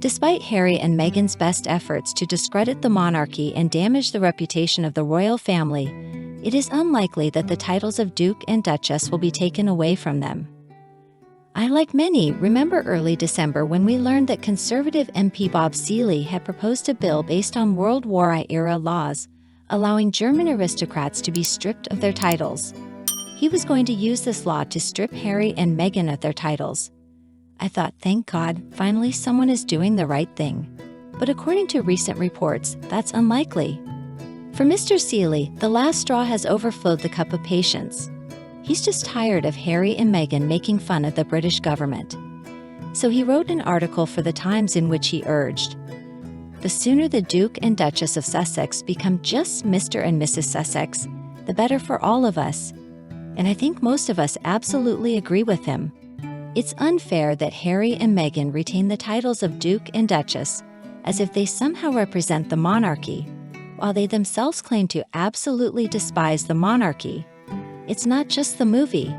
Despite Harry and Meghan's best efforts to discredit the monarchy and damage the reputation of the royal family, it is unlikely that the titles of Duke and Duchess will be taken away from them. I, like many, remember early December when we learned that Conservative MP Bob Seeley had proposed a bill based on World War I-era laws, allowing German aristocrats to be stripped of their titles. He was going to use this law to strip Harry and Meghan of their titles. I thought, thank God, finally someone is doing the right thing. But according to recent reports, that's unlikely. For Mr. Seeley, the last straw has overflowed the cup of patience. He's just tired of Harry and Meghan making fun of the British government. So he wrote an article for The Times in which he urged, "The sooner the Duke and Duchess of Sussex become just Mr. and Mrs. Sussex, the better for all of us." And I think most of us absolutely agree with him. It's unfair that Harry and Meghan retain the titles of Duke and Duchess, as if they somehow represent the monarchy, while they themselves claim to absolutely despise the monarchy. It's not just the movie.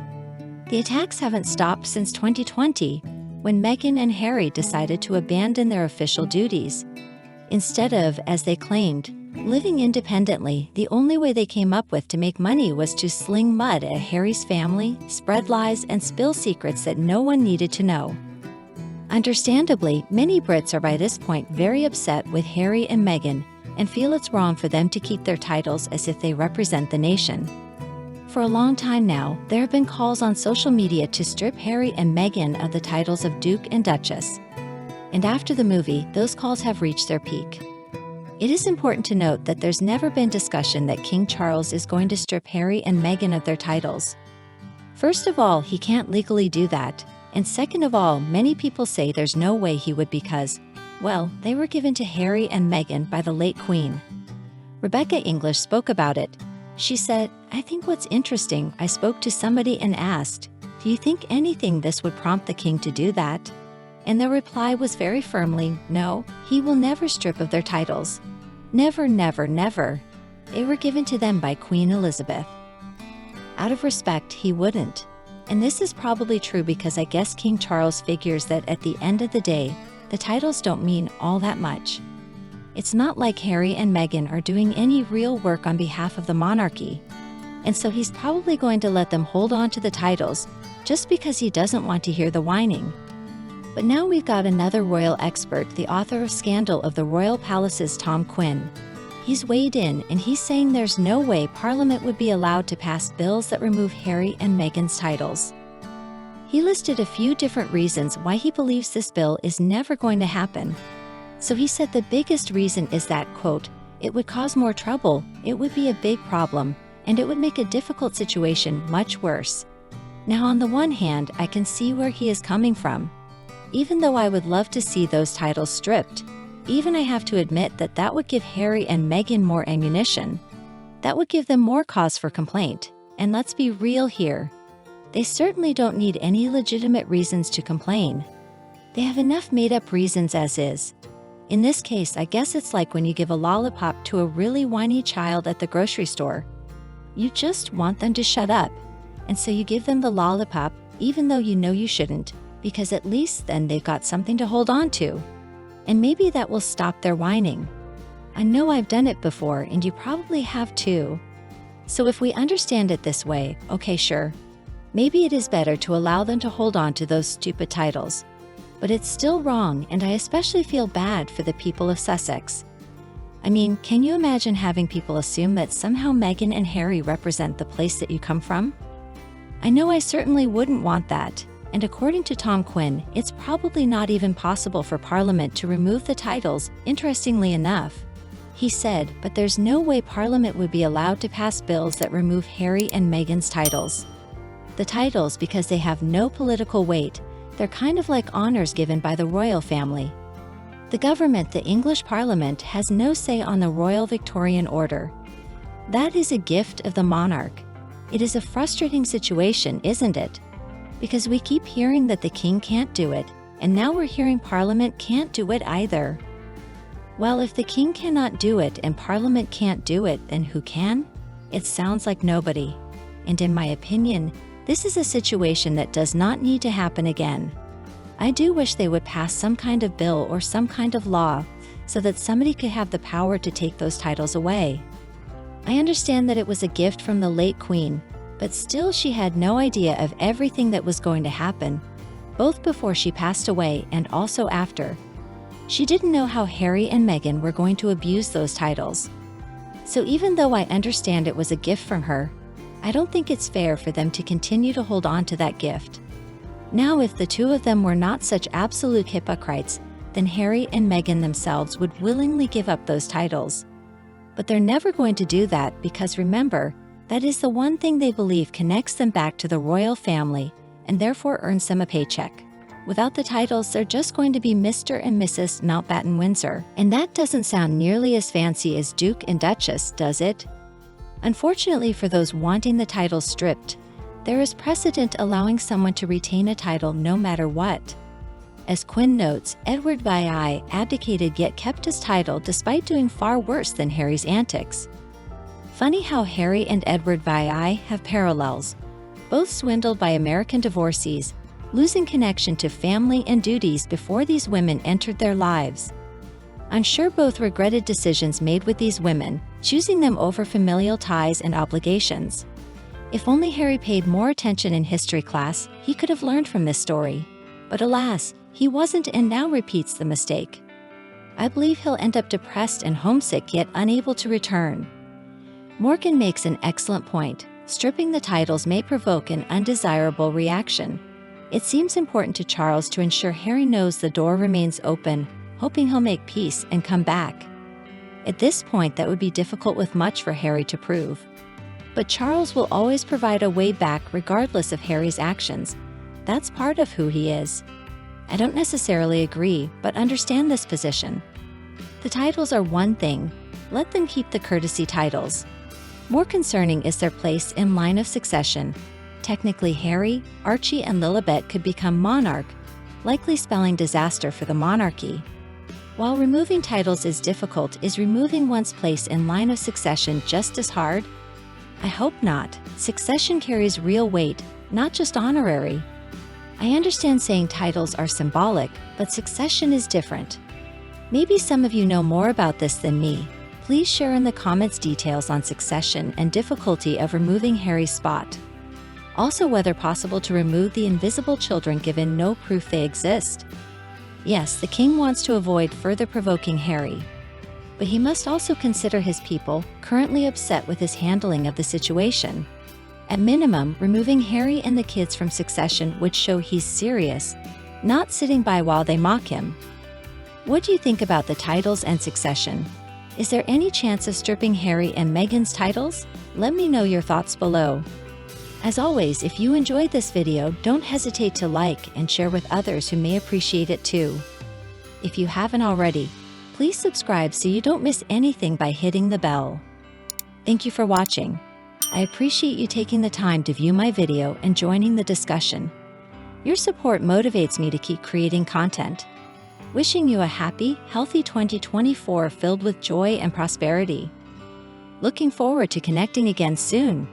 The attacks haven't stopped since 2020, when Meghan and Harry decided to abandon their official duties. Instead of, as they claimed, living independently, the only way they came up with to make money was to sling mud at Harry's family, spread lies, and spill secrets that no one needed to know. Understandably, many Brits are by this point very upset with Harry and Meghan and feel it's wrong for them to keep their titles as if they represent the nation. For a long time now, there have been calls on social media to strip Harry and Meghan of the titles of Duke and Duchess. And after the movie, those calls have reached their peak. It is important to note that there's never been discussion that King Charles is going to strip Harry and Meghan of their titles. First of all, he can't legally do that, and second of all, many people say there's no way he would because, well, they were given to Harry and Meghan by the late Queen. Rebecca English spoke about it. She said, "I think what's interesting, I spoke to somebody and asked, do you think anything this would prompt the king to do that? And the reply was very firmly, no, he will never strip of their titles. Never, never, never. They were given to them by Queen Elizabeth. Out of respect, he wouldn't. And this is probably true because I guess King Charles figures that at the end of the day, the titles don't mean all that much. It's not like Harry and Meghan are doing any real work on behalf of the monarchy. And so he's probably going to let them hold on to the titles just because he doesn't want to hear the whining. But now we've got another royal expert, the author of Scandal of the Royal Palace's Tom Quinn. He's weighed in and he's saying there's no way Parliament would be allowed to pass bills that remove Harry and Meghan's titles. He listed a few different reasons why he believes this bill is never going to happen. So he said the biggest reason is that, quote, it would cause more trouble, it would be a big problem, and it would make a difficult situation much worse. Now on the one hand, I can see where he is coming from. Even though I would love to see those titles stripped, even I have to admit that that would give Harry and Meghan more ammunition. That would give them more cause for complaint. And let's be real here. They certainly don't need any legitimate reasons to complain. They have enough made-up reasons as is. In this case, I guess it's like when you give a lollipop to a really whiny child at the grocery store. You just want them to shut up. And so you give them the lollipop, even though you know you shouldn't, because at least then they've got something to hold on to. And maybe that will stop their whining. I know I've done it before, and you probably have too. So if we understand it this way, okay, sure. Maybe it is better to allow them to hold on to those stupid titles. But it's still wrong, and I especially feel bad for the people of Sussex. I mean, can you imagine having people assume that somehow Meghan and Harry represent the place that you come from? I know I certainly wouldn't want that. And according to Tom Quinn, it's probably not even possible for Parliament to remove the titles, interestingly enough. He said, but there's no way Parliament would be allowed to pass bills that remove Harry and Meghan's titles. The titles, because they have no political weight, they're kind of like honors given by the royal family. The government, the English Parliament, has no say on the Royal Victorian Order. That is a gift of the monarch. It is a frustrating situation, isn't it? Because we keep hearing that the king can't do it, and now we're hearing Parliament can't do it either. Well, if the king cannot do it and Parliament can't do it, then who can? It sounds like nobody. And in my opinion, this is a situation that does not need to happen again. I do wish they would pass some kind of bill or some kind of law so that somebody could have the power to take those titles away. I understand that it was a gift from the late Queen, but still she had no idea of everything that was going to happen, both before she passed away and also after. She didn't know how Harry and Meghan were going to abuse those titles. So even though I understand it was a gift from her, I don't think it's fair for them to continue to hold on to that gift. Now, if the two of them were not such absolute hypocrites, then Harry and Meghan themselves would willingly give up those titles. But they're never going to do that because remember, that is the one thing they believe connects them back to the royal family and therefore earns them a paycheck. Without the titles, they're just going to be Mr. and Mrs. Mountbatten Windsor, and that doesn't sound nearly as fancy as Duke and Duchess, does it? Unfortunately for those wanting the titles stripped, there is precedent allowing someone to retain a title no matter what. As Quinn notes, Edward VI abdicated yet kept his title despite doing far worse than Harry's antics. Funny how Harry and Edward VI have parallels. Both swindled by American divorcees, losing connection to family and duties before these women entered their lives. I'm sure both regretted decisions made with these women, choosing them over familial ties and obligations. If only Harry paid more attention in history class, he could have learned from this story. But alas, he wasn't and now repeats the mistake. I believe he'll end up depressed and homesick yet unable to return. Morgan makes an excellent point. Stripping the titles may provoke an undesirable reaction. It seems important to Charles to ensure Harry knows the door remains open, hoping he'll make peace and come back. At this point, that would be difficult with much for Harry to prove. But Charles will always provide a way back regardless of Harry's actions. That's part of who he is. I don't necessarily agree, but understand this position. The titles are one thing. Let them keep the courtesy titles. More concerning is their place in line of succession. Technically, Harry, Archie, and Lilibet could become monarch, likely spelling disaster for the monarchy. While removing titles is difficult, is removing one's place in line of succession just as hard? I hope not. Succession carries real weight, not just honorary. I understand saying titles are symbolic, but succession is different. Maybe some of you know more about this than me. Please share in the comments details on succession and difficulty of removing Harry's spot. Also, whether possible to remove the invisible children given no proof they exist. Yes, the king wants to avoid further provoking Harry. But he must also consider his people, currently upset with his handling of the situation. At minimum, removing Harry and the kids from succession would show he's serious, not sitting by while they mock him. What do you think about the titles and succession? Is there any chance of stripping Harry and Meghan's titles? Let me know your thoughts below. As always, if you enjoyed this video, don't hesitate to like and share with others who may appreciate it too. If you haven't already, please subscribe so you don't miss anything by hitting the bell. Thank you for watching. I appreciate you taking the time to view my video and joining the discussion. Your support motivates me to keep creating content. Wishing you a happy, healthy 2024 filled with joy and prosperity. Looking forward to connecting again soon.